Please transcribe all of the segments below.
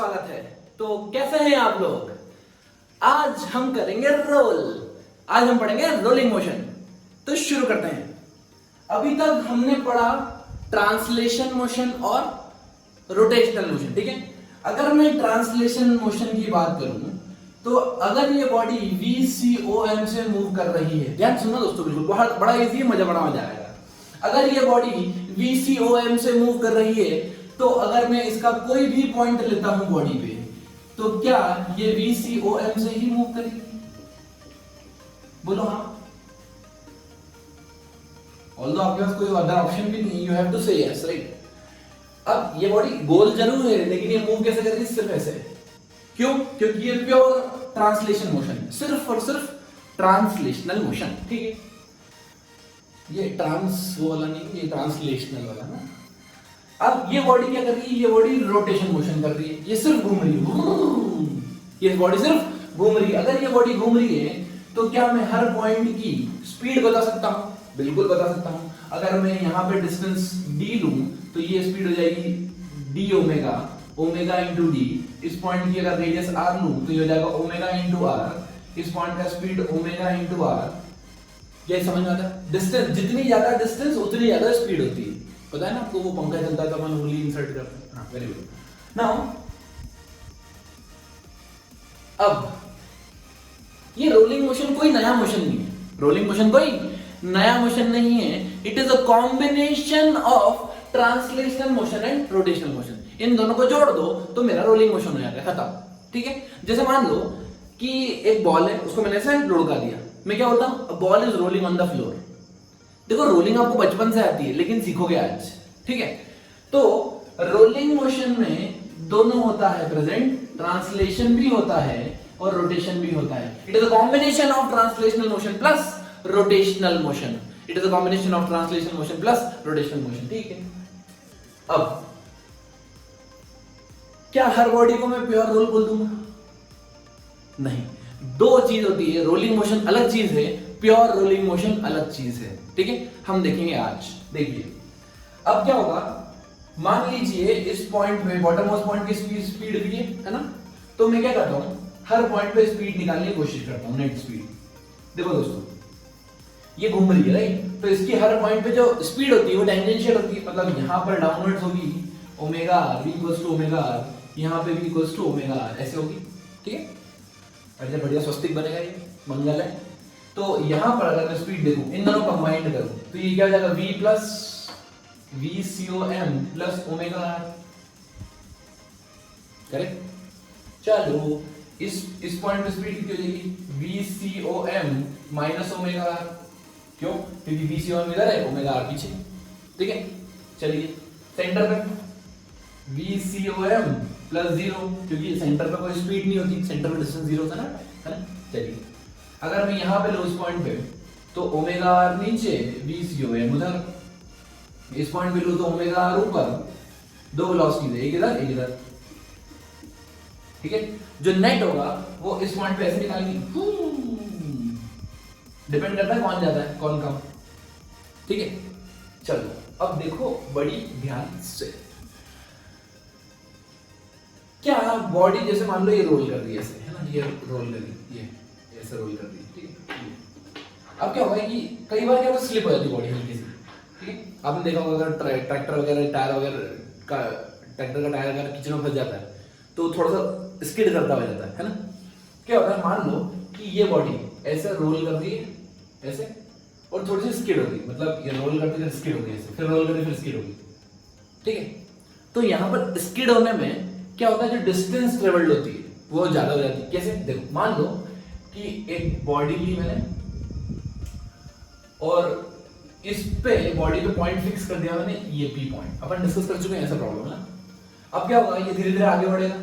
स्वागत है। तो कैसे हैं आप लोग? आज हम करेंगे रोल। आज हम पढ़ेंगे रोलिंग मोशन। तो शुरू करते हैं। अभी तक हमने पढ़ा ट्रांसलेशन मोशन और रोटेशनल मोशन, ठीक है। अगर मैं ट्रांसलेशन मोशन की बात करूं तो अगर ये बॉडी VCOM से मूव कर रही है, ध्यान सुनना दोस्तों, बिल्कुल बहुत बड़ा इजी है, बड़ा मजा आएगा। अगर ये बॉडी VCOM से मूव कर रही है तो अगर मैं इसका कोई भी पॉइंट लेता हूं बॉडी पे, तो क्या ये VCOM से ही मूव करेगी? बोलो हाँ। ऑल्दो आपके पास कोई अदर ऑप्शन भी नहीं, यू हैव टू से यस, राइट। अब ये बॉडी गोल जरूर है, लेकिन ये मूव कैसे करेगी? सिर्फ ऐसे। क्यों? क्योंकि ये प्योर ट्रांसलेशन मोशन, सिर्फ और सिर्फ ट्रांसलेशनल मोशन, ठीक है। ये ट्रांस वो वाला नहीं, ये ट्रांसलेशनल वाला ना। अब ये बॉडी क्या कर रही है? ये बॉडी रोटेशन मोशन कर रही है, ये सिर्फ घूम रही है, ये बॉडी सिर्फ घूम रही है। अगर ये बॉडी घूम रही है तो क्या मैं हर पॉइंट की स्पीड बता सकता हूं? बिल्कुल बता सकता हूं। अगर मैं यहां पे डिस्टेंस d लूं तो ये स्पीड हो जाएगी d omega, omega into D. इस पॉइंट की अगर रेडियस r लूं तो ये हो जाएगा ओमेगा इंटू r। इस पॉइंट का स्पीड ओमेगा इंटू r। ये समझ में आता है? डिस्टेंस जितनी ज्यादा डिस्टेंस उतनी ज्यादा स्पीड होती है। पता है ना आपको? वो पंखा चलता है तो अपन उंगली इंसर्ट करते हैं। हाँ, वेरी गुड। नाउ अब ये रोलिंग मोशन कोई नया मोशन नहीं है। रोलिंग मोशन कोई नया मोशन नहीं है। It is a combination of translational motion and rotational motion. इन दोनों को जोड़ दो तो मेरा रोलिंग मोशन हो जाएगा, खत्म, ठीक है। जैसे मान लो कि एक बॉल है, उसको मैंने ऐसे लुढ़का दिया। मैं क्या बोलता हूं? Ball is rolling on the floor. देखो, रोलिंग आपको बचपन से आती है, लेकिन सीखोगे आज, ठीक है। तो रोलिंग मोशन में दोनों होता है प्रेजेंट, ट्रांसलेशन भी होता है और रोटेशन भी होता है। It is a combination of translational motion plus rotational motion. It is a combination of translational motion plus rotational motion, ठीक है। अब क्या हर बॉडी को मैं प्योर रोल बोल दूंगा? नहीं। दो चीज होती है, रोलिंग मोशन अलग चीज है, प्योर रोलिंग मोशन अलग चीज है, ठीक है। हम देखेंगे आज। देखिए अब क्या होगा, मान लीजिए इस पॉइंट पे बॉटम मोस्ट पॉइंट की स्पीड भी है ना, तो मैं क्या करता हूं, हर पॉइंट पे स्पीड निकालने की कोशिश करता हूं, नेट स्पीड। देखो दोस्तों, ये घूम रही है, राइट। तो इसकी हर पॉइंट पे जो स्पीड होती है वो टेंजेंशियल होती है, मतलब यहां पर डाउनवर्ड्स होगी, omega v equals to omega r, यहां पे v equals to omega r, ऐसे होगी, ठीक है। अच्छा, बढ़िया स्वस्तिक बनेगा, ये मंगल है। तो यहां पर अगर मैं स्पीड देखूं, इन दोनों कंबाइंड करूं, तो ये क्या हो जाएगा? v plus VCOM plus omega r, correct. चलो इस पॉइंट पे स्पीड कितनी हो जाएगी? VCOM minus omega r। क्यों? क्योंकि VCOM इधर है, ओमेगा r पीछे, ठीक है। चलिए सेंटर पे VCOM प्लस 0, क्योंकि सेंटर पे कोई स्पीड नहीं होती, सेंटर पे डिस्टेंस 0 था ना, है ना। चलिए अगर मैं यहां पे लूं इस पॉइंट पे, तो ओमेगा r नीचे, VCOM उधर। इस पॉइंट पे लूं तो ओमेगा r ऊपर। दो वेलोसिटीज है, एक इधर एक इधर, ठीक है। जो नेट होगा वो इस पॉइंट पे ऐसे निकालेंगे। डिपेंड करता है कौन ज्यादा है कौन कम, ठीक है। चलो अब देखो बड़ी ध्यान से, क्या बॉडी जैसे मान लो ये रोल कर रही है ऐसे, है ना, ये रोल कर रही है, ये ऐसे रोल कर रही है, ठीक है। अब क्या होगा कि कई बार क्या होता है, स्लिप हो जाती है बॉडी हल्की सी, ठीक है। आपने देखा होगा अगर ट्रैक्टर वगैरह टायर वगैरह का, ट्रैक्टर का टायर अगर कीचड़ में फंस जाता है तो थोड़ा सा स्किड करता हो जाता है ना। क्या होता है, मान लो कि ये बॉडी ऐसे रोल कर रही है ऐसे, और थोड़ी सी स्किड होगी, मतलब ये रोल करती है, स्किड होगी ऐसे, फिर रोल करती है, फिर स्किड होगी, ठीक है। तो यहाँ पर स्किड होने में क्या होता है, जो डिस्टेंस ट्रेवल्ड होती है वो ज्यादा हो जाती है। कैसे? देखो, मान लो कि एक बॉडी ली मैंने और इस पे बॉडी पे पॉइंट फिक्स कर दिया मैंने, ये P पॉइंट अपन डिस्कस कर चुके हैं, ऐसा प्रॉब्लम है। अब क्या होगा, ये धीरे धीरे आगे बढ़ेगा,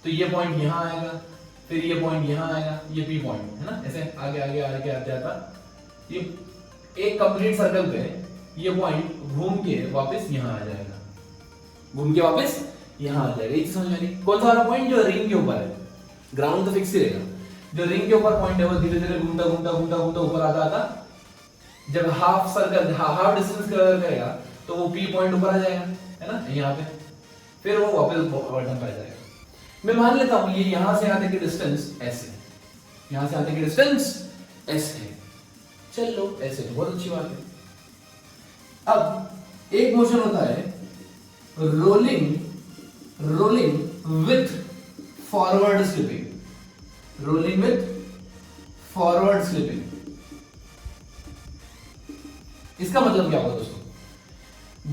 तो ये पॉइंट यहां आएगा, फिर ये पॉइंट यहां आएगा, ये P पॉइंट है ना, ऐसे आगे आगे आगे आते आता ये एक कंप्लीट सर्कल पे ये पॉइंट घूम के वापस यहां आ जाएगा, घूम के वापस यहां आ जाएगा। ये समझ में आ रही? कौन सा वाला पॉइंट? जो रिंग के ऊपर है, ग्राउंड तो फिक्स ही रहेगा। जो रिंग के ऊपर पॉइंट है वो धीरे धीरे घूमता घूमता घूमता घूमता ऊपर आता आता, जब half circle half distance cover करेगा तो वो P पॉइंट ऊपर आ जाएगा, है ना, यहाँ पे। फिर वो वापस बॉटम पे आ जाएगा। मैं मान लेता हूं ये यहां से आने की डिस्टेंस s है, यहां से आने की डिस्टेंस s है, चलो ऐसे तो बहुत अच्छी बात है। अब एक मोशन होता है rolling with forward slipping, rolling with forward slipping. इसका मतलब क्या होगा दोस्तों?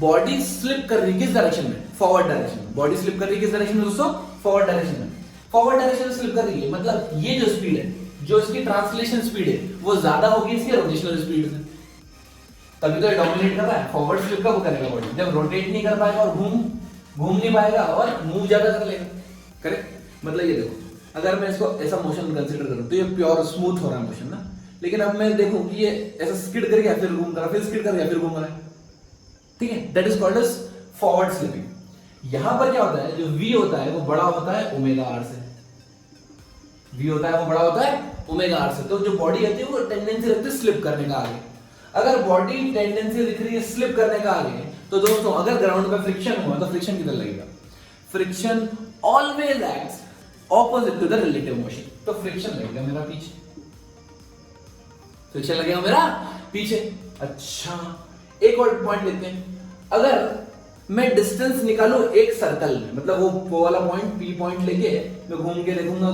बॉडी स्लिप कर रही है किस डायरेक्शन में? फॉरवर्ड डायरेक्शन में। बॉडी स्लिप कर रही है किस डायरेक्शन में दोस्तों? फॉरवर्ड डायरेक्शन में। फॉरवर्ड डायरेक्शन में स्लिप कर रही है मतलब ये जो स्पीड है, जो इसकी ट्रांसलेशन स्पीड है, वो ज्यादा होगी इसकी रोटेशनल स्पीड से, तभी तो ये डोमिनेट कर रहा है। फॉरवर्ड स्लिप कब करेगा बॉडी? जब रोटेट नहीं कर पाएगा और घूम नहीं पाएगा और मूव ज्यादा कर लेगा। करेक्ट? मतलब ये देखो, अगर मैं इसको ऐसा मोशन कंसीडर करूं तो ये प्योर स्मूथ हो रहा है मोशन ना, लेकिन अब मैं देखूं कि ये ऐसा स्किड कर गया, फिर घूम कर, फिर स्किड कर गया, फिर घूम रहा है, ठीक है? That is called as forward slipping. यहां पर क्या होता है, जो v होता है वो बड़ा होता है ओमेगा r से, v होता है वो बड़ा होता है ओमेगा r से। तो जो बॉडी होती है वो टेंडेंसी रखती है स्लिप करने का आगे। अगर बॉडी टेंडेंसी दिख रही है स्लिप करने का आगे, तो दोस्तों अगर ग्राउंड पे फ्रिक्शन हुआ तो फ्रिक्शन किधर लगेगा? Friction always acts opposite to the relative motion, तो फ्रिक्शन लगेगा मेरा पीछे, फ्रिक्शन लगेगा मेरा पीछे। अच्छा, एक और पॉइंट लेते हैं। अगर मैं डिस्टेंस निकालूं एक सर्कल में, मतलब वो वाला पॉइंट P पॉइंट लेके मैं घूम के देखूंगा,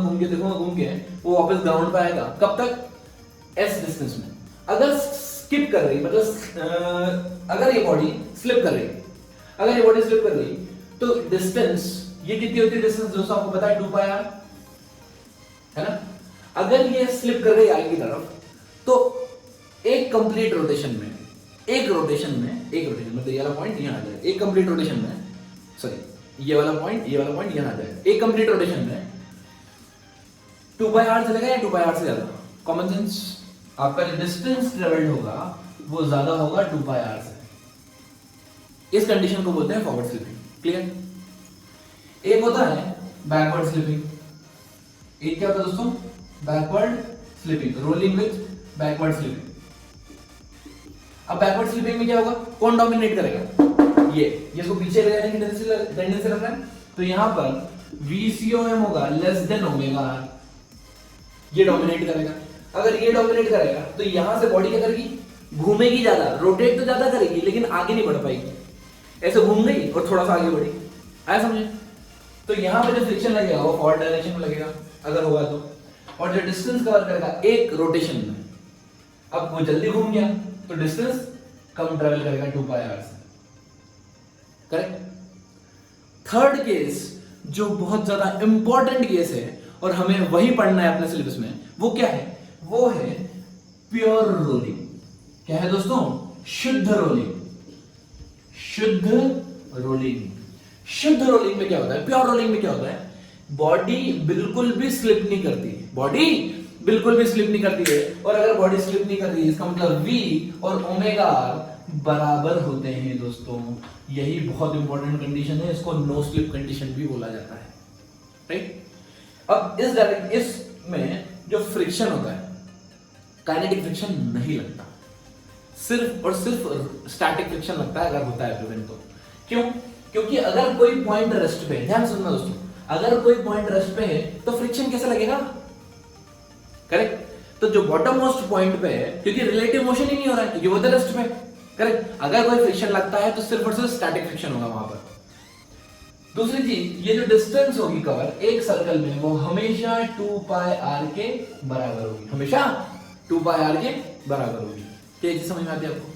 वो वापस ग्राउंड पे आएगा, कब तक? S डिस्टेंस में। अगर स्किप कर रही, मतलब अगर ये बॉडी स्लिप कर रही, तो डिस्टेंस ये कितनी होती है? डिस्टेंस दोस्तों आपको पता है 2πr है ना। अगर ये स्लिप कर गई आगे की तरफ, तो एक कंप्लीट रोटेशन में मतलब ये वाला पॉइंट यहां आ जाएगा, एक कंप्लीट रोटेशन में, सॉरी ये वाला पॉइंट यहां आ जाएगा, एक कंप्लीट रोटेशन में 2πr चलेगा या 2πr से ज्यादा? कॉमन सेंस, आपका जो डिस्टेंस ट्रेवल्ड होगा वो ज्यादा होगा 2πr से। इस कंडीशन को बोलते हैं फॉरवर्ड स्लिपिंग। क्लियर? एक होता है बैकवर्ड स्लिपिंग, एक क्या होता है दोस्तों? Backward slipping, rolling with backward slipping. अब बैकवर्ड स्लिपिंग में क्या होगा? कौन डोमिनेट करेगा? ये इसको पीछे ले जाने की टेंडेंसी रख रहा है, तो यहां पर VCOM होगा लेस देन ओमेगा r, ये डोमिनेट करेगा। अगर ये डोमिनेट करेगा तो यहां से बॉडी क्या करेगी? घूमेगी ज्यादा, रोटेट तो ज्यादा करेगी लेकिन आगे नहीं बढ़ पाएगी, ऐसे घूम गई और थोड़ा सा आगे बढ़ी, आया समझे? तो यहां पे जो फ्रिक्शन लगेगा वो फॉरवर्ड डायरेक्शन में लगेगा अगर होगा तो, और जो डिस्टेंस कवर करेगा एक रोटेशन में, अब वो जल्दी घूम गया तो डिस्टेंस कम ट्रेवल करेगा 2πr से। करेक्ट? थर्ड केस जो बहुत ज्यादा इंपॉर्टेंट केस है और हमें वही पढ़ना है अपने सिलेबस में, वो क्या है? वो है प्योर रोलिंग। क्या है दोस्तों? शुद्ध रोलिंग। शुद्ध रोलिंग में क्या होता है? प्योर रोलिंग में क्या होता है? बॉडी बिल्कुल भी स्लिप नहीं करती है, और अगर बॉडी स्लिप नहीं कर रही है इसका मतलब V और ओमेगा r बराबर होते हैं दोस्तों। यही बहुत इंपॉर्टेंट कंडीशन है, इसको नो स्लिप कंडीशन भी बोला जाता है। राइट? अब इसमें जो फ्रिक्शन होता है, काइनेटिक फ्रिक्शन नहीं लगता, सिर्फ और सिर्फ स्टैटिक फ्रिक्शन लगता है अगर होता है प्रिवेंट तो। क्यों? क्योंकि अगर कोई पॉइंट रेस्ट पे है, ध्यान सुनना दोस्तों, अगर कोई पॉइंट रेस्ट पे है तो फ्रिक्शन कैसे लगेगा? करेक्ट? तो जो बॉटम मोस्ट पॉइंट पे है, क्योंकि रिलेटिव मोशन ही नहीं हो रहा है, क्योंकि वो तो रेस्ट पे। करेक्ट? अगर कोई फ्रिक्शन लगता है तो सिर्फ और सिर्फ स्टैटिक फ्रिक्शन होगा वहां पर। दूसरी चीज, ये जो डिस्टेंस होगी कवर एक सर्कल में, वो हमेशा 2πr के बराबर होगी, हमेशा 2πr के बराबर होगी। क्या ये समझ में आती है आपको?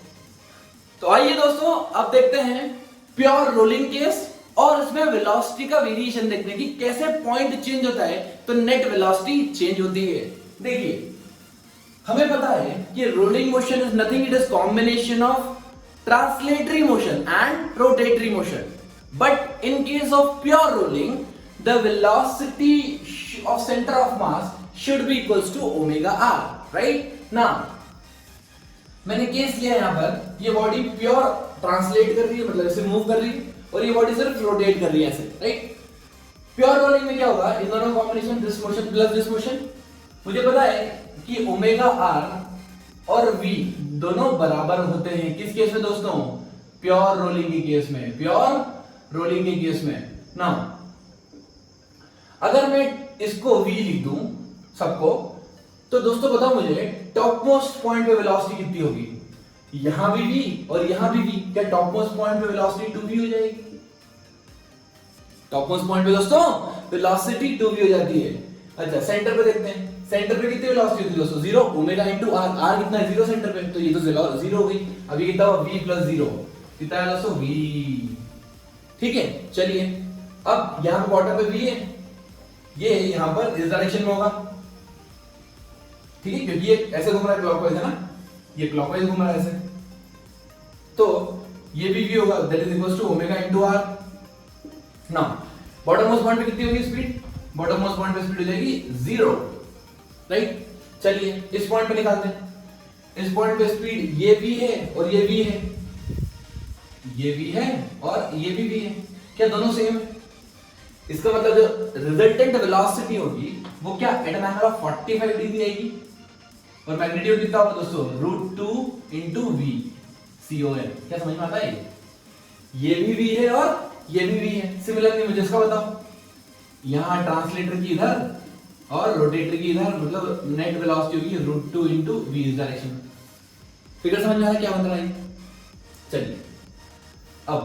तो आइए दोस्तों अब देखते हैं प्योर रोलिंग केस, और इसमें वेलोसिटी का वेरिएशन देखते हैं कि कैसे पॉइंट चेंज होता है तो नेट वेलोसिटी चेंज होती है। देखिए, हमें पता है कि rolling motion is nothing, it is combination of translatory motion and rotatory motion, but in case of pure rolling the velocity of centre of mass should be equals to omega r। Right? Now मैंने case लिया यहां पर, ये body pure translate कर रही है, मतलब ऐसे मूव कर रही है, और ये बॉडी सिर्फ रोटेट कर रही है ऐसे। राइट? प्योर रोलिंग में क्या होगा? इन दोनों combination, this motion plus this motion. मुझे पता है कि ओमेगा r और v दोनों बराबर होते हैं किस केस में दोस्तों? प्योर रोलिंग के केस में। प्योर रोलिंग के केस में नाउ अगर मैं इसको v लिख दूं सबको, तो दोस्तों बताओ मुझे टॉप मोस्ट पॉइंट पे वेलोसिटी कितनी होगी? यहां भी v और यहां भी v, क्या टॉप मोस्ट पॉइंट पे वेलोसिटी 2v हो जाएगी? टॉप मोस्ट पॉइंट पे दोस्तों वेलोसिटी 2v हो जाती है। अच्छा सेंटर पे देखते हैं, सेंटर पे कितनी वेलोसिटी होती है दोस्तों? 0 ओमेगा इनटू r, r कितना है? 0 सेंटर पे, तो ये तो 0 हो गई। अभी कितना हुआ? v प्लस 0, कितना है दोस्तों? v। ठीक है, चलिए अब यहां पे बॉटम पे v है, ये यहां पर इस डायरेक्शन में होगा, ठीक है, क्योंकि ये ऐसे घूम रहा है क्लॉकवाइज है ना, ये क्लॉकवाइज घूम रहा है ऐसे, तो ये भी v होगा, that is equals to omega into r। Now bottom most point पे कितनी होगी स्पीड? बॉटम मोस्ट पॉइंट पे स्पीड हो जाएगी 0, राइट। चलिए इस पॉइंट पे निकालते हैं, इस पॉइंट पे स्पीड ये भी है और ये भी है, ये भी है और ये भी है, क्या दोनों सेम है? इसका मतलब जो रिजल्टेंट वेलोसिटी होगी वो क्या at an angle of 45 degree आएगी, और मैग्नीट्यूड कितना होगा दोस्तों? √2 into v COM। क्या समझ में आता है? ये भी v है और ये भी v है। सिमिलरली मुझे इसका बताओ, यहां ट्रांसलेटर की इधर और रोटेटर की इधर, मतलब नेट वेलोसिटी होगी √2 into v इस डायरेक्शन में। फिगर समझ में आ रहा है क्या बन रहा है? चलिए अब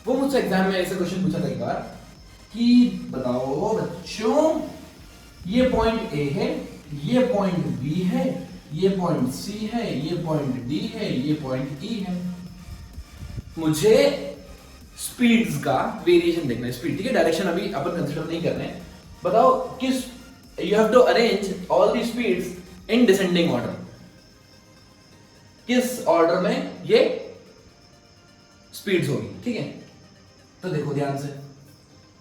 वो मुझसे एग्जाम में ऐसे क्वेश्चन पूछा था एक बार कि बताओ बच्चों, ये पॉइंट A है, ये पॉइंट B है, ये पॉइंट C है, ये पॉइंट D है, ये पॉइंट E है। मुझे स्पीड्स का वेरिएशन देखना है, स्पीड, ठीक है, डायरेक्शन अभी अपन कंसीडर नहीं कर रहे हैं। बताओ किस, you have to arrange all the speeds in descending order, किस ऑर्डर में ये स्पीड्स होगी, ठीक है। तो देखो ध्यान से,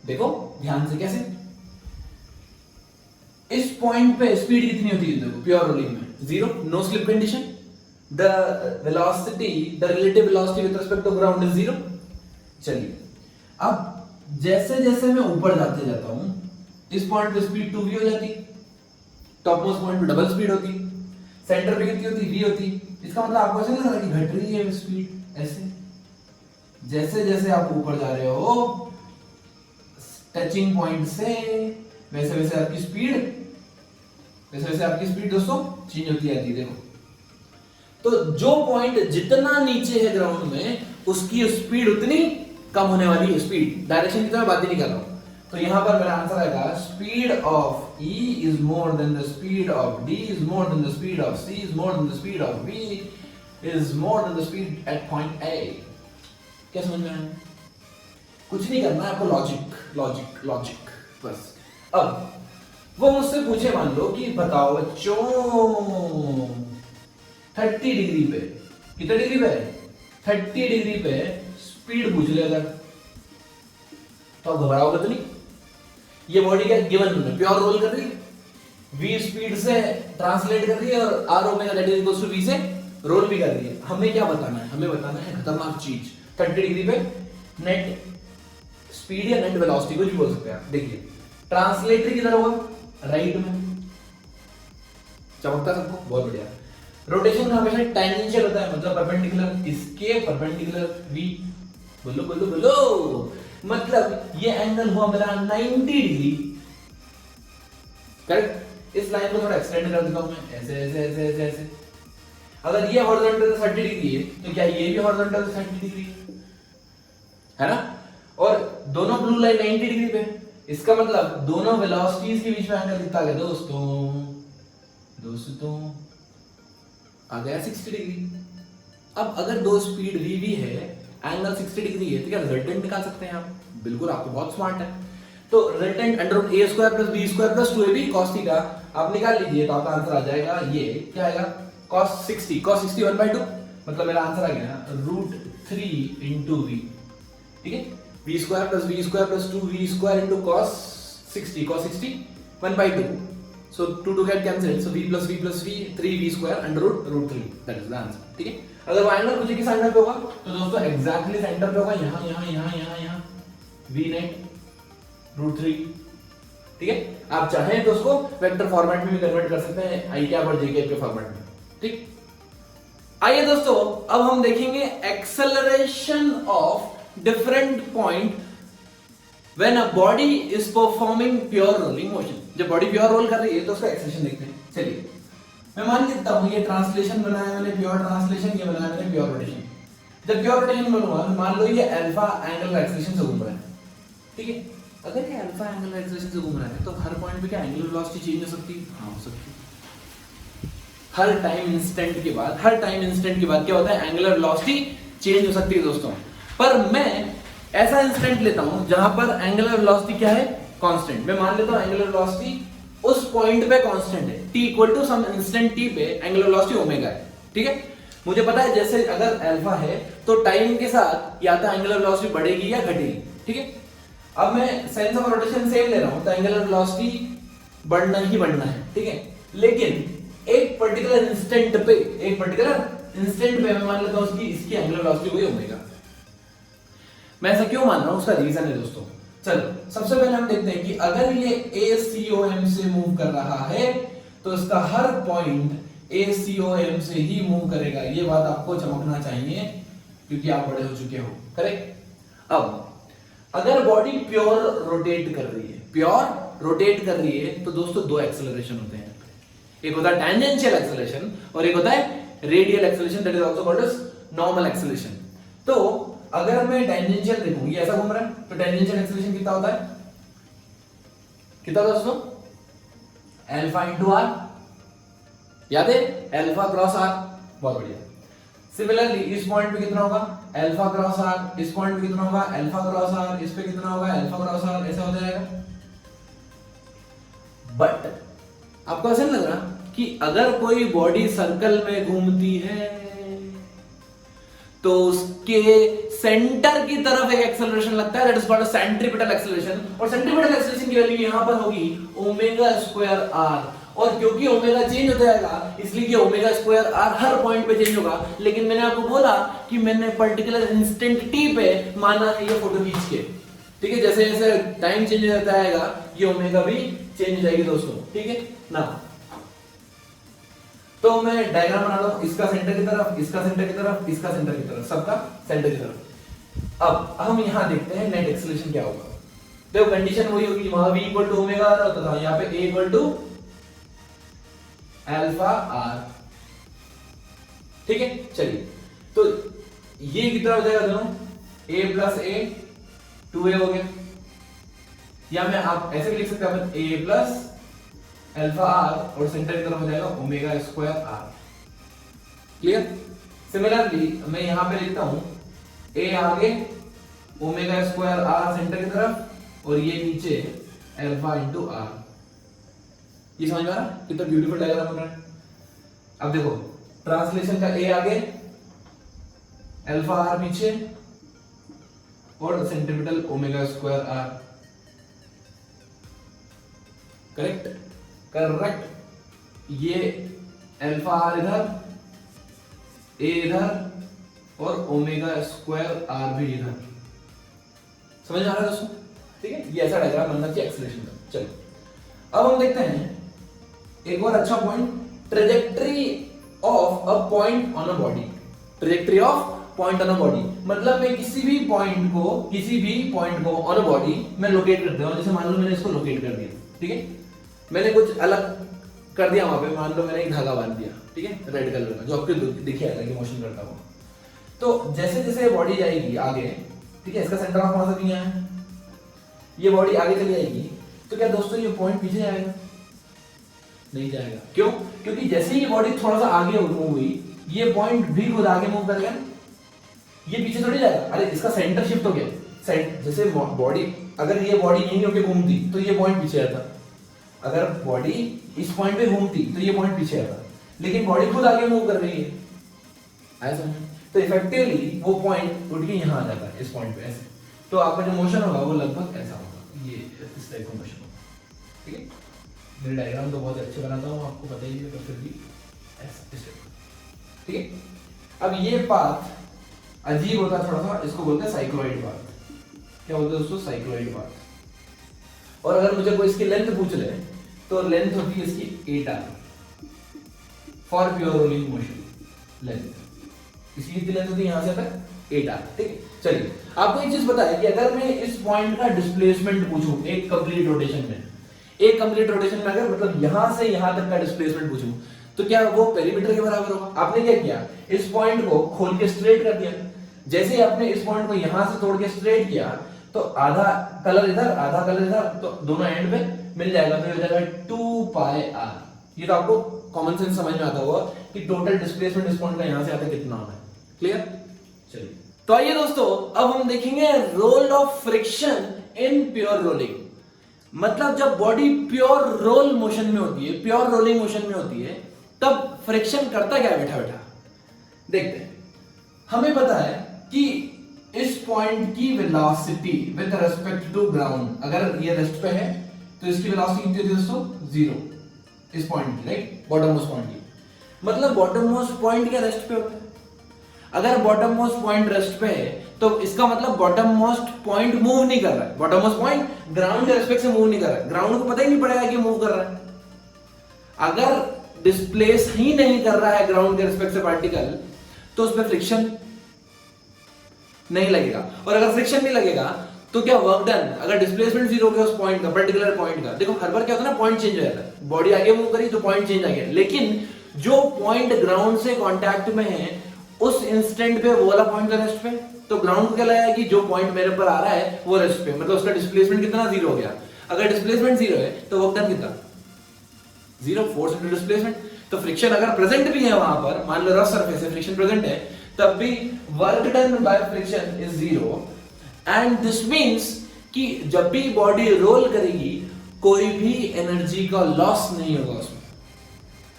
देखो ध्यान से, कैसे? इस पॉइंट पे स्पीड कितनी होती है? देखो प्योर रोलिंग में 0, no slip condition, the velocity, the relative velocity with respect to ground is 0। चलिए अब जैसे जैसे मैं ऊपर जाते जाता हूं, इस पॉइंट पे स्पीड 2v हो जाती, टॉप मोस्ट पॉइंट पे डबल स्पीड होती, सेंटर पे कितनी होती? v होती। इसका मतलब आपको ऐसा लग रहा है कि घट रही है स्पीड, ऐसे जैसे जैसे आप ऊपर जा रहे हो टचिंग पॉइंट से, वैसे वैसे आपकी स्पीड दोस्तों चेंज होती जाती है। देखो तो जो पॉइंट जितना नीचे है ग्राउंड में, उसकी स्पीड उतनी कम होने वाली है। स्पीड डायरेक्शन की तो मैं बात ही नहीं कर रहा हूं। तो यहां पर मेरा आंसर आएगा speed of E is more than the speed of D is more than the speed of C is more than the speed of V is more than the speed at point A। क्या समझ में आया? कुछ नहीं करना है आपको, logic बस। अब वो मुझसे पूछे, मान लो कि बताओ बच्चों 30 डिग्री पे, कितने डिग्री पे? 30 डिग्री पे स्पीड पूछ ले अगर, तो आप घबराओगे तो नहीं? ये बॉडी क्या गिवन है, प्योर रोल कर रही है, v स्पीड से ट्रांसलेट कर रही है और r omega that is equals to v से रोल भी कर रही है। हमें क्या बताना है? हमें बताना है खतरनाक चीज, 30 डिग्री पे नेट स्पीड या नेट वेलोसिटी कुछ भी बोल सकते हैं आप। देखिए ट्रांसलेटर किधर होगा? राइट में, चमकता सबको, बहुत बढ़िया। रोटेशन का हमेशा टेंजेंशियल होता है, मतलब परपेंडिकुलर, इसके परपेंडिकुलर v। बोलो बोलो बोलो, मतलब ये एंगल हुआ मेरा 90 डिग्री, करेक्ट। इस लाइन को थोड़ा एक्सटेंड कर देता हूं मैं, ऐसे ऐसे ऐसे ऐसे ऐसे। अगर ये हॉरिजॉन्टल 30 डिग्री है, तो क्या ये भी हॉरिजॉन्टल 30 डिग्री है ना? और दोनों ब्लू लाइन 90 डिग्री पे, इसका मतलब दोनों वेलोसिटीज के बीच में एंगल कितना आ गया दोस्तों आ गया 60 डिग्री। अब अगर दो स्पीड v v है, एंगल 60 डिग्री है, तो क्या रिजल्टेंट निकाल सकते हैं आप? बिल्कुल, आप तो बहुत स्मार्ट है। तो resultant under a square plus b square plus 2ab cos theta आप निकाल लीजिए, तो आपका आंसर आ जाएगा ये, क्या आएगा? cos 60 1/2, मतलब मेरा आंसर आ गया √3 into v, ठीक है। v square plus b square plus 2v square into cos 60 1/2, so 2 get cancelled, so v plus v 3v square under √3, that is the answer, ठीक है। अगर वो एंगल मुझे किस एंगल पे होगा, तो दोस्तों एग्जैक्टली सेंटर पे होगा, यहाँ v नेट √3, ठीक है। आप चाहें तो उसको वेक्टर फॉर्मेट में भी कन्वर्ट कर सकते हैं, आई कैप और जे कैप के फॉर्मेट में, ठीक। आइए दोस्तों अब हम देखेंगे acceleration of different point when a body is performing pure rolling motion. जब बॉडी प्योर रोल कर रही है तो उसका एक्सेलेरेशन देखते हैं. चलिए मैं मान लेता हूं ये ट्रांसलेशन बनाया मैंने प्योर ट्रांसलेशन, ये बनाया मैंने प्योर रोटेशन. जब प्योर रोटेशन बनूंगा मान लो ये अल्फा एंगल एक्सेलेरेशन से घूम रहा है, ठीक है. अगर ये अल्फा एंगल एक्सेलेरेशन से घूम रहा है तो हर पॉइंट पे क्या एंगुलर वेलोसिटी चेंज हो सकती है? हाँ हो सकती है. हर टाइम इंस्टेंट के बाद क्या होता है? एंगुलर वेलोसिटी चेंज हो सकती है दोस्तों. पर मैं ऐसा इंस्टेंट लेता हूं जहां पर एंगुलर वेलोसिटी क्या है? कांस्टेंट. मैं मान लेता हूं एंगुलर वेलोसिटी उस पॉइंट पे कांस्टेंट है, t equal to some instant t पे एंगुलर वेलोसिटी ओमेगा है, ठीक है. मुझे पता है जैसे अगर अल्फा है तो टाइम के साथ या तो एंगुलर वेलोसिटी बढ़ेगी या घटेगी, ठीक है. अब मैं सेंस ऑफ रोटेशन सेम ले रहा हूं तो एंगुलर वेलोसिटी बढ़ना ही बढ़ना है, ठीक है. लेकिन एक पर्टिकुलर इंस्टेंट पे मैं मान लेता हूं इसकी एंगुलर वेलोसिटी वही ओमेगा. मैं ऐसा क्यों मान रहा हूं? उसका रीजन है दोस्तों. चलो सबसे पहले हम देखते हैं कि अगर ये ACOM से मूव कर रहा है तो इसका हर पॉइंट ACOM से ही मूव करेगा. ये बात आपको चमकना चाहिए क्योंकि आप बड़े हो चुके हो, करेक्ट. अब अगर बॉडी प्योर रोटेट कर रही है तो दोस्तों दो एक्सेलरेशन होते हैं. एक होता है टेंजेंशियल एक्सेलरेशन और एक होता है radial acceleration, that is also called as normal acceleration. तो अगर मैं टेंजेंशियल देखूं ये ऐसा घूम रहा है तो टेंजेंशियल एक्सेलरेशन कितना होता है? कितना दोस्तों? Alpha into R. याद है? Alpha cross R. बहुत बढ़िया. सिमिलरली इस पॉइंट पे कितना होगा? Alpha cross R. इस पॉइंट पे कितना होगा? Alpha cross R. इस पे कितना होगा? Alpha cross R. ऐसा हो जाएगा. बट आपको ऐसा नहीं लग रहा कि अगर कोई बॉडी सर्कल में घूमती है तो उसके सेंटर की तरफ एक एक्सेलरेशन लगता है, that is called centripetal acceleration. और सेंट्रीपिटल एक्सेलरेशन की वैल्यू यहां पर होगी ओमेगा स्क्वायर आर. और क्योंकि ओमेगा चेंज हो जाएगा इसलिए कि ओमेगा स्क्वायर आर हर पॉइंट पे चेंज होगा. लेकिन मैंने आपको बोला कि मैंने पर्टिकुलर इंस्टेंट टी पे माना है ये फोटो खींच के, ठीक है. जैसे जैसे टाइम चेंज होता जाएगा ये ओमेगा भी चेंज हो जाएगी दोस्तों, ठीक है ना. तो मैं डायग्राम बना रहा हूं, इसका सेंटर की तरफ, इसका सेंटर की तरफ, इसका सेंटर की तरफ, सबका सेंटर की तरफ. अब हम यहां देखते हैं नेट एक्सेलरेशन क्या होगा. देखो कंडीशन वही होगी, वहां v equal to omega R होता था, यहां पे a equal to alpha R, ठीक है. चलिए तो ये कितना हो जाएगा दोनों? a प्लस a 2a हो गया. या मैं आप ऐसे भी लिख सकते हैं a प्लस अल्फा आर और सेंटर की तरफ हो जाएगा omega square R. Clear. Similarly मैं यहां पे लिखता हूं a आगे ओमेगा स्क्वायर आर सेंटर की तरफ और ये नीचे अल्फा इंटू आर. ये समझ में आ रहा? कितना ब्यूटीफुल डायग्राम बन रहा है. अब देखो ट्रांसलेशन का a आगे अल्फा आर पीछे और centripetal omega square R. Correct. ये अल्फा आर इधर, ए इधर और ओमेगा स्क्वायर आर भी इधर. समझ आ रहा है दोस्तों? ठीक है. ये ऐसा डायग्राम बनना चाहिए एक्सेलरेशन का. चलो अब हम देखते हैं एक और अच्छा point, trajectory of a point on a body. Trajectory of point on a body मतलब मैं किसी भी पॉइंट को ऑन अ बॉडी में लोकेट करता हूं. जैसे मान लो मैंने इसको लोकेट कर दिया, ठीक है. मैंने कुछ अलग कर दिया वहां पे, मान लो मैंने एक धागा बांध दिया, ठीक है, रेड कलर का, जो आपको दिखे आएगा कि मोशन करता हुआ. तो जैसे जैसे बॉडी जाएगी आगे, ठीक है, इसका सेंटर ऑफ मास अभी यहाँ है, ये बॉडी आगे चली जाएगी तो क्या दोस्तों ये पॉइंट पीछे जाएगा? नहीं जाएगा. क्यों? क्योंकि जैसे ही ये बॉडी थोड़ा सा आगे मूव हुई ये पॉइंट भी खुद आगे मूव करेगा, ये पीछे थोड़ी जाएगा. अरे इसका सेंटर शिफ्ट हो गया. जैसे बॉडी अगर ये बॉडी यहीं होके घूमती तो ये पॉइंट पीछे आता, अगर बॉडी इस पॉइंट पे घूमती तो ये पॉइंट पीछे आता, लेकिन बॉडी खुद आगे मूव कर रही है. आया समझ? तो इफेक्टिवली वो पॉइंट उठ के यहाँ आ जाता है इस पॉइंट पे ऐसे. तो आपका जो मोशन होगा वो लगभग ऐसा होगा, ये इस टाइप का मोशन होगा. ठीक है. मेरे डायग्राम तो बहुत अच्छे बनाता हूँ, आपको पता ही है, तो फिर भी ऐसा इस टाइप. ठीक है. अब ये पाथ अजीब होता है थोड़ा सा, इसको बोलते हैं साइक्लॉइड पाथ. क्या बोलते हैं दोस्तों? Cycloid path. और अगर मुझे कोई इसकी लेंथ पूछ ले तो लेंथ होती है इसकी 8r for pure rolling motion. Length इसकी कितनी लेंथ होती है? यहां से तक 8r, ठीक है। चलिए आपको एक चीज पता है कि अगर मैं इस पॉइंट का डिस्प्लेसमेंट पूछूं एक कंप्लीट रोटेशन में, एक कंप्लीट रोटेशन में अगर मतलब यहां से यहां तक का डिस्प्लेसमेंट पूछूं तो क्या वो पेरीमीटर के बराबर होगा? आपने क्या किया, इस पॉइंट को खोल के स्ट्रेट कर दिया। जैसे ही आपने इस पॉइंट को यहां से तोड़ के स्ट्रेट किया तो आधा कलर इधर आधा कलर इधर, तो दोनों एंड पे मिल जाएगा, तो ये हो जाएगा 2 पाई r। ये तो आपको कॉमन सेंस समझ में आता होगा कि टोटल डिस्प्लेसमेंट इस पॉइंट का यहां से आता कितना होना है। क्लियर? चलिए तो आइए दोस्तों अब हम देखेंगे role of friction in pure rolling. मतलब जब बॉडी प्योर रोल मोशन में होती है, प्योर रोलिंग मोशन में होती है, तब फ्रिक्शन करता क्या है बैठा बैठा? देखते हैं। हमें पता है कि इस पॉइंट की velocity with respect to ground, अगर ये रेस्ट पे है तो इसकी वेलोसिटी कितनी होती है दोस्तों? 0 इस पॉइंट की, राइट, बॉटम मोस्ट पॉइंट की। मतलब बॉटम मोस्ट पॉइंट क्या रेस्ट पे होता है? अगर बॉटम मोस्ट पॉइंट रेस्ट पे है तो इसका मतलब बॉटम मोस्ट पॉइंट मूव नहीं कर रहा है। बॉटम मोस्ट पॉइंट ग्राउंड के रिस्पेक्ट से मूव नहीं कर रहा है, ग्राउंड को पता ही नहीं पड़ेगा कि मूव कर रहा है। अगर डिस्प्लेस ही नहीं कर रहा है ग्राउंड के रिस्पेक्ट से पार्टिकल तो उसमें फ्रिक्शन नहीं लगेगा। और अगर फ्रिक्शन नहीं लगेगा तो क्या वर्क डन, अगर डिस्प्लेसमेंट 0 हो गया उस पॉइंट का, पर्टिकुलर पॉइंट का, देखो हर बार क्या होता है ना, पॉइंट चेंज हो जाता है, बॉडी आगे मूव करी तो पॉइंट चेंज आ गया, लेकिन जो पॉइंट ग्राउंड से कांटेक्ट में है उस इंस्टेंट पे वो वाला पॉइंट का रेस्ट पे, तो ग्राउंड को क्या लगेगा कि जो पॉइंट मेरे पर आ रहा है वो रेस्ट पे, मतलब उसका डिस्प्लेसमेंट कितना 0 हो गया। अगर डिस्प्लेसमेंट 0 है तो वर्क डन कितना? 0, फोर्स इनटू डिस्प्लेसमेंट। तो फ्रिक्शन अगर प्रेजेंट भी है वहां पर, मान लो रफ सरफेस है, फ्रिक्शन प्रेजेंट है, तब भी work done by friction is 0। And this means कि जब भी बॉडी रोल करेगी कोई भी एनर्जी का लॉस नहीं होगा उसमें,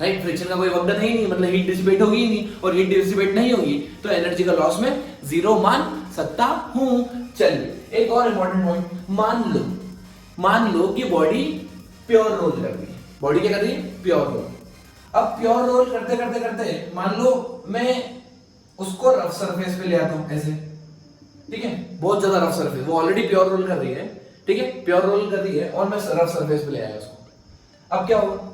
राइट। फ्रिक्शन का कोई वर्क डन ही नहीं, मतलब हीट डिसिपेट होगी ही नहीं, और हीट डिसिपेट नहीं होगी तो एनर्जी का लॉस में 0 मान सकता हूं। चलिए एक और इंपॉर्टेंट पॉइंट, मान लो कि बॉडी प्योर रोल कर रही है। बॉडी क्या कर रही है? Pure roll. अब प्योर रोल करते करते करते मान लो मैं उसको रफ सरफेस पे ले आता हूं ऐसे, ठीक है, बहुत ज्यादा रफ सरफेस, वो ऑलरेडी प्योर रोल कर रही है, ठीक है, प्योर रोल कर रही है और मैं रफ सरफेस पे ले आया उसको। अब क्या होगा?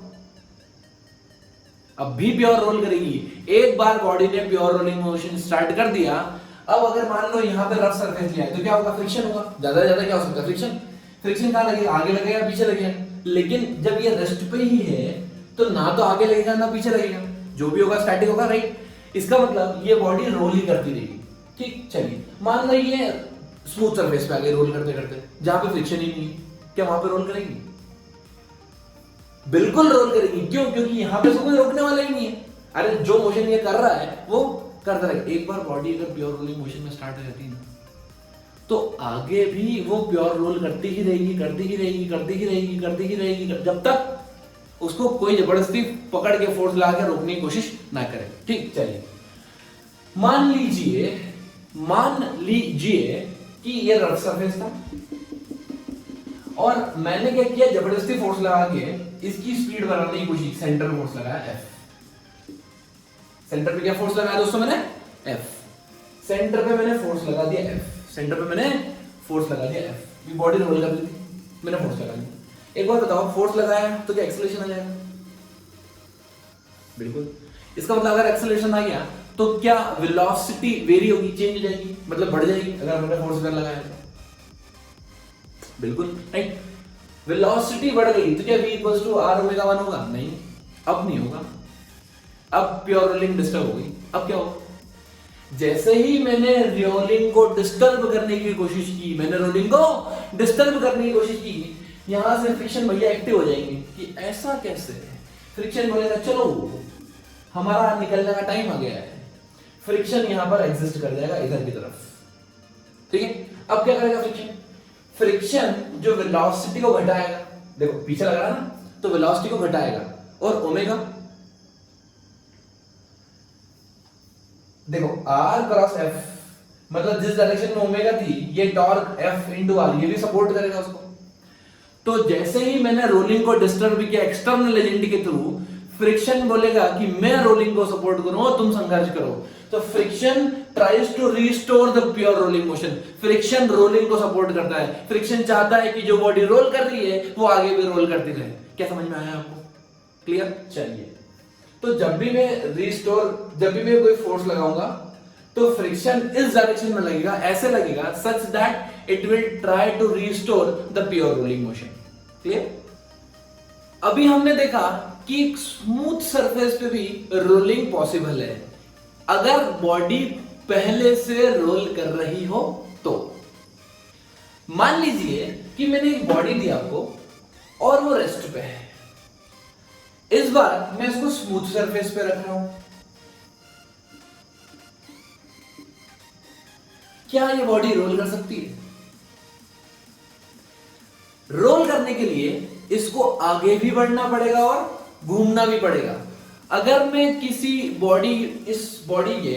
अब भी प्योर रोल करेगी। एक बार बॉडी ने प्योर रोलिंग मोशन स्टार्ट कर दिया, अब अगर मान लो यहां पे रफ सरफेस लिया है तो क्या होगा? फ्रिक्शन होगा। ज्यादा ज्यादा क्या हो सकता है? फ्रिक्शन कहां लगेगा? आगे लगेगा पीछे लगेगा। लेकिन जब ये रेस्ट पे ही है तो ना तो आगे लगेगा ना पीछे लगेगा, जो भी होगा स्टैटिक होगा, राइट। इसका मतलब ये बॉडी रोल ही करती रहेगी, ठीक। चलिए मान लो ये स्मूथ सरफेस पे आगे रोल करते करते, जहां पे फ्रिक्शन ही नहीं है, क्या वहां पे रोल करेगी? बिल्कुल रोल करेगी। क्यों? क्योंकि यहां पे कोई रोकने वाला ही नहीं है। अरे जो मोशन ये कर रहा है वो करता रहेगा। एक बार बॉडी अगर प्योर रोलिंग मोशन में स्टार्ट हो जाती है तो आगे भी वो प्योर रोल करती ही रहेगी, करती ही रहेगी, करती ही रहेगी, करती ही रहेगी, जब तक उसको कोई जबरदस्ती पकड़ के फोर्स लगा के रोकने की कोशिश ना करे, ठीक। चलिए मान लीजिए कि ये रफ सरफेस था और मैंने क्या किया, जबरदस्ती फोर्स लगा के इसकी स्पीड बढ़ाने की कोशिश, सेंटर फोर्स लगाया F। सेंटर पे क्या फोर्स लगाया दोस्तों? मैंने F। सेंटर पे मैंने फोर्स लगा दिया F, सेंटर पे मैंने फोर्स लगा दिया F। ये बॉडी रोल कर रही थी, मैंने फोर्स लगा दिया। एक बार बताओ, फोर्स लगाया तो क्या एक्सेलरेशन आ जाएगा? बिल्कुल। इसका मतलब अगर एक्सेलरेशन आ गया तो क्या वेलोसिटी वेरी होगी, चेंज हो जाएगी, मतलब बढ़ जाएगी अगर मैंने फोर्स लगाया तो? बिल्कुल, राइट। वेलोसिटी बढ़ गई तो क्या v equals to r omega 1 होगा? नहीं, अब नहीं होगा। अब प्योर रोलिंग डिस्टर्ब हो गई। अब क्या होगा? जैसे ही मैंने रोलिंग को डिस्टर्ब करने की कोशिश की, यहां से फ्रिक्शन भैया एक्टिव हो जाएंगे कि ऐसा कैसे? फ्रिक्शन बोलेगा चलो हमारा निकलने का टाइम आ गया है, फ्रिक्शन यहां पर एग्जिस्ट कर जाएगा इधर की तरफ, ठीक है। अब क्या करेगा फ्रिक्शन जो वेलोसिटी को घटाएगा, देखो पीछे लगा ना, तो वेलोसिटी को घटाएगा, और ओमेगा देखो r क्रॉस f, मतलब जिस डायरेक्शन में ओमेगा थी ये टॉर्क f इंटू r, ये भी सपोर्ट करेगा उसको। तो जैसे ही मैंने रोलिंग को डिस्टर्ब किया एक्सटर्नल एजेंट के थ्रू, फ्रिक्शन बोलेगा कि मैं रोलिंग को सपोर्ट करूं और तुम संघर्ष करो। तो friction tries to restore the pure rolling motion. Friction rolling को सपोर्ट करता है। फ्रिक्शन चाहता है कि जो बॉडी रोल कर रही है वो आगे भी रोल करती रहे। क्या समझ में आया आपको? क्लियर? चलिए, तो जब भी मैं कोई फोर्स लगाऊंगा तो फ्रिक्शन इस डायरेक्शन में लगेगा, ऐसे लगेगा, such that it will try to restore the pure rolling motion. Clear? अभी हमने देखा कि स्मूथ सरफेस पे भी रोलिंग पॉसिबल है अगर बॉडी पहले से रोल कर रही हो तो। मान लीजिए कि मैंने एक बॉडी दी आपको और वो रेस्ट पे है, इस बार मैं इसको स्मूथ सरफेस पे रख रहा हूं, क्या ये बॉडी रोल कर सकती है? रोल करने के लिए इसको आगे भी बढ़ना पड़ेगा और घूमना भी पड़ेगा। अगर मैं किसी बॉडी, इस बॉडी के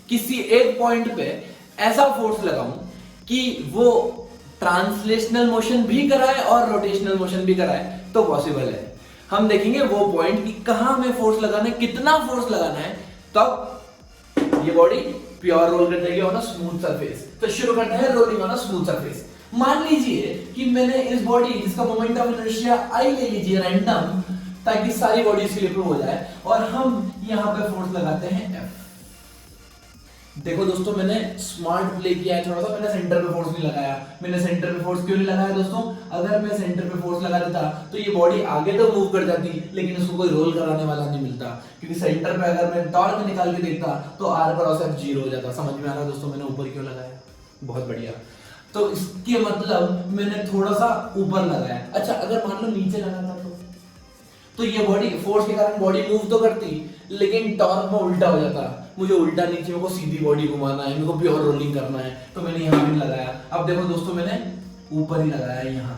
किसी एक पॉइंट पे ऐसा फोर्स लगाऊं कि वो ट्रांसलेशनल मोशन भी कराए और रोटेशनल मोशन भी कराए तो पॉसिबल है। हम देखेंगे वो पॉइंट कि कहां हमें फोर्स लगाना है, कितना फोर्स लगाना है, तब ये बॉडी प्योर रोल कर जाएगी ऑन अ स्मूथ सरफेस। तो शुरू करते हैं rolling on a smooth surface. मान लीजिए कि मैंने इस बॉडी जिसका मोमेंट ऑफ इनर्शिया आई ले लीजिए रैंडम, ताकि सारी बॉडी के लिए प्रूव हो जाए, और हम यहां पे फोर्स लगाते हैं F। देखो दोस्तों, मैंने स्मार्ट प्ले किया है थोड़ा सा, मैंने सेंटर पे फोर्स नहीं लगाया। मैंने सेंटर पे फोर्स क्यों नहीं लगाया दोस्तों? अगर मैं सेंटर पे फोर्स लगा देता तो ये बॉडी आगे तो मूव कर जाती, लेकिन उसको कोई रोल कराने वाला नहीं मिलता, क्योंकि सेंटर पे अगर मैं टॉर्क निकाल के देखता तो R क्रॉस F 0 हो जाता। समझ में आ रहा है दोस्तों मैंने ऊपर क्यों लगाया? बहुत बढ़िया। तो इसके मतलब मैंने थोड़ा सा ऊपर लगाया। अच्छा, अगर मान लो नीचे लगाता तो ये बॉडी फोर्स के कारण बॉडी मूव तो करती, लेकिन टॉर्क में उल्टा हो जाता। मुझे उल्टा नीचे मेरे को सीधी बॉडी घुमाना है, मेरे को प्योर रोलिंग करना है, तो मैंने यहां भी लगाया। अब देखो दोस्तों, मैंने ऊपर ही लगाया यहां।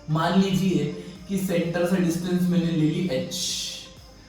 मान लीजिए कि सेंटर से डिस्टेंस मैंने ले ली h।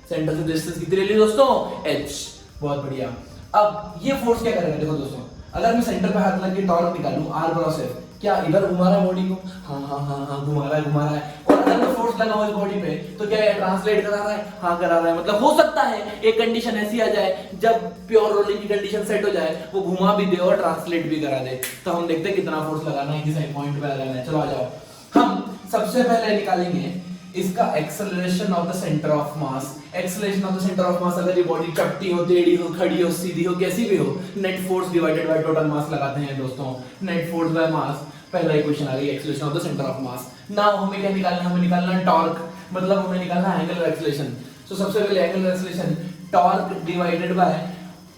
सेंटर से डिस्टेंस कितनी ले ली दोस्तों? h। बहुत बढ़िया। अब ये फोर्स क्या करेगा? देखो दोस्तों, अगर मैं सेंटर पे हाथ लग के टॉर्क निकालूं R क्रॉस F, क्या इधर घुमा रहा है बॉडी को? हाँ घुमा रहा है। और अगर मैं फोर्स लगा हुआ इस बॉडी पे तो क्या ये ट्रांसलेट करा रहा है? हाँ करा रहा है। मतलब हो सकता है एक कंडीशन ऐसी आ जाए जब प्योर रोलिंग की कंडीशन सेट हो जाए, वो घुमा भी दे और ट्रांसलेट भी करा दे। तो हम देखते हैं कितना फोर्स लगाना है, किस पॉइंट पे लगाना है। चलो आ जाओ। हम सबसे पहले निकालेंगे इसका acceleration of the centre of mass. Acceleration of the centre of मास, अगर ये बॉडी चपटी हो, टेढ़ी हो, खड़ी हो, सीधी हो, कैसी भी हो, net force divided by total mass लगाते हैं दोस्तों। नेट फोर्स बाय मास, पहला इक्वेशन आ गई acceleration of the centre of mass. Now हमें क्या निकालना है? हमें निकालना है टॉर्क, मतलब हमें निकालना है एंगुलर एक्सेलरेशन। सो सबसे पहले angular acceleration, torque divided by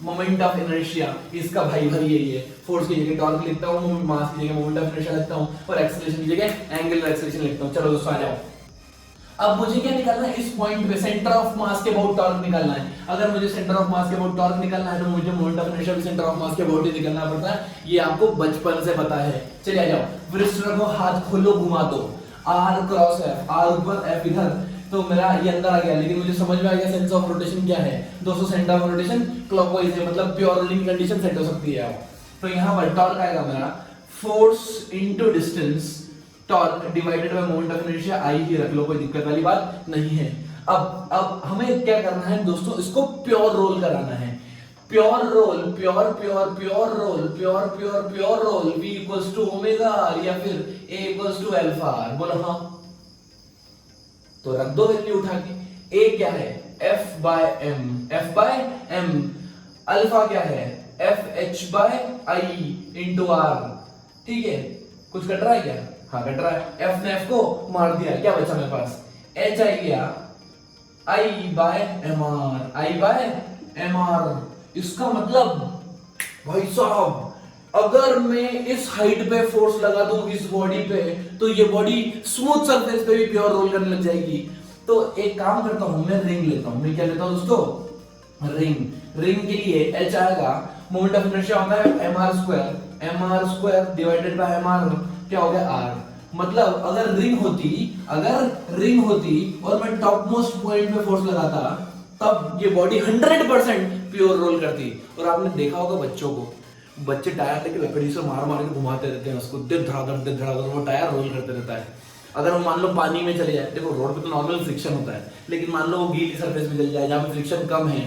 moment of inertia. इसका भाई यही है। फोर्स की जगह टॉर्क लिखता हूं, मास की जगह मोमेंट ऑफ इनर्शिया लिखता हूं, और एक्सेलरेशन की जगह एंगुलर एक्सेलरेशन लिखता हूं। चलो दोस्तों आ जाओ। अब मुझे क्या निकालना है? इस पॉइंट पे सेंटर ऑफ मास के अबाउट टॉर्क निकालना है। अगर मुझे सेंटर ऑफ मास के अबाउट टॉर्क निकालना है तो मुझे मोमेंट ऑफ इनर्शिया भी सेंटर ऑफ मास के अबाउट ही निकालना पड़ता है। ये आपको बचपन से पता है। चलिए आ जाओ, वृष्ट रखो, हाथ खोलो, घुमा दो। R क्रॉस F, R ऊपर F इधर, तो मेरा ये अंदर आ गया, लेकिन मुझे समझ में आ गया सेंस ऑफ रोटेशन क्या है दोस्तों। सेंटर ऑफ रोटेशन क्लॉकवाइज है, मतलब प्योर रोलिंग कंडीशन सेट हो सकती है। तो यहाँ पर टॉर्क आएगा मेरा force into distance, torque divided by moment of inertia. आई ही रख लो, कोई दिक्कत वाली बात नहीं है। अब हमें क्या करना है दोस्तों? इसको प्योर रोल कराना है। Pure roll, pure pure pure roll, pure pure pure roll, V equals to omega R या फिर A equals to alpha R। बोलो हाँ, तो रख दो वैल्यू उठा के। A क्या है? F by M, F by M। Alpha क्या है? FH by I into R। ठीक है, कुछ कट रहा है क्या? हाँ कट रहा है। F ने F को मार दिया, क्या बचा मेरे पास? H आई गया I by MR, I by MR। इसका मतलब भाई साहब, अगर मैं इस हाइट पे फोर्स लगा दूं इस बॉडी पे, तो ये बॉडी स्मूथ सरफेस पे भी प्योर रोल करने लग जाएगी। तो एक काम करता हूं, मैं रिंग लेता हूं। मैं क्या लेता हूं दोस्तों? रिंग के लिए H आएगा, मोमेंट ऑफ इनर्शिया होता है mr square divided by mr, क्या हो गया? R। मतलब अगर रिंग होती और मैं टॉप मोस्ट पॉइंट पे फोर्स लगाता, तब ये बॉडी 100% प्योर रोल करती। और आपने देखा होगा बच्चों को, बच्चे टायर लेके लकड़ी से मार मार के घुमाते रहते हैं उसको, दिल धड़ाधड़ वो टायर रोल करते रहता है। अगर वो मान लो पानी में चले जाए, देखो रोड पे तो नॉर्मल फ्रिक्शन होता है, लेकिन मान लो वो गीली सरफेस में चले जाए जहां पे फ्रिक्शन कम है,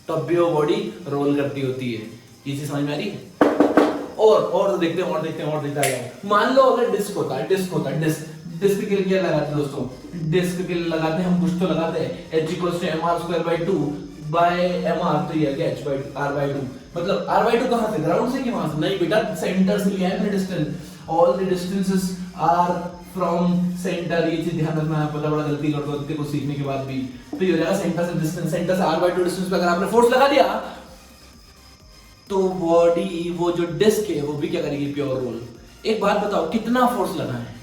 तब भी वो बॉडी रोल करती होती है। ये चीज समझ में आ रही है? और देखते हैं। मान लो अगर डिस्क होता है, डिस्क के लिए क्या लगाते हैं दोस्तों? डिस्क के लिए लगाते हैं हम कुछ तो लगाते हैं H equals to mr square by 2 by mr, तो ये आ गया h by r by 2। मतलब r by 2 कहां से, ग्राउंड से कि वहां से? नहीं बेटा, सेंटर से लिया है मैंने distance. All the distances are from centre, ये चीज ध्यान रखना है, बड़ा गलती करते हो को सीखने के बाद भी। तो ये हो जाएगा सेंटर से डिस्टेंस, सेंटर से r by 2 डिस्टेंस पे अगर आपने फोर्स लगा दिया तो बॉडी, वो जो डिस्क है वो भी क्या करेगी, प्योर रोल। एक बात बताओ, कितना फोर्स लगा है?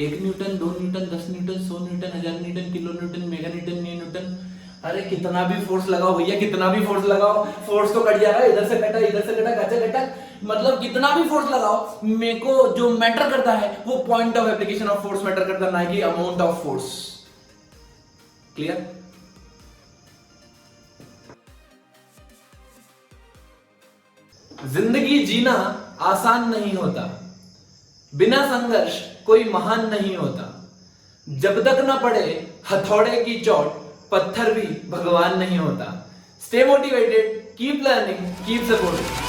1 Newton, 2 Newton, 10 Newton, 100 Newton, 1000 Newton, kilo Newton, mega Newton, new Newton. अरे कितना भी फोर्स लगाओ भैया, कितना भी फोर्स लगाओ, फोर्स तो कट जाएगा, इधर से कटा, इधर से कटा, कैसे कटा, मतलब कितना भी फोर्स लगाओ, मेरे को जो मैटर करता है वो point of application of force matter करता है, ना कि अमाउंट ऑफ फोर्स। क्लियर? जिंदगी जीना आसान नहीं होता, बिना संघर्ष कोई महान नहीं होता, जब तक ना पड़े हथौड़े की चोट पत्थर भी भगवान नहीं होता। Stay motivated, keep learning, keep supporting.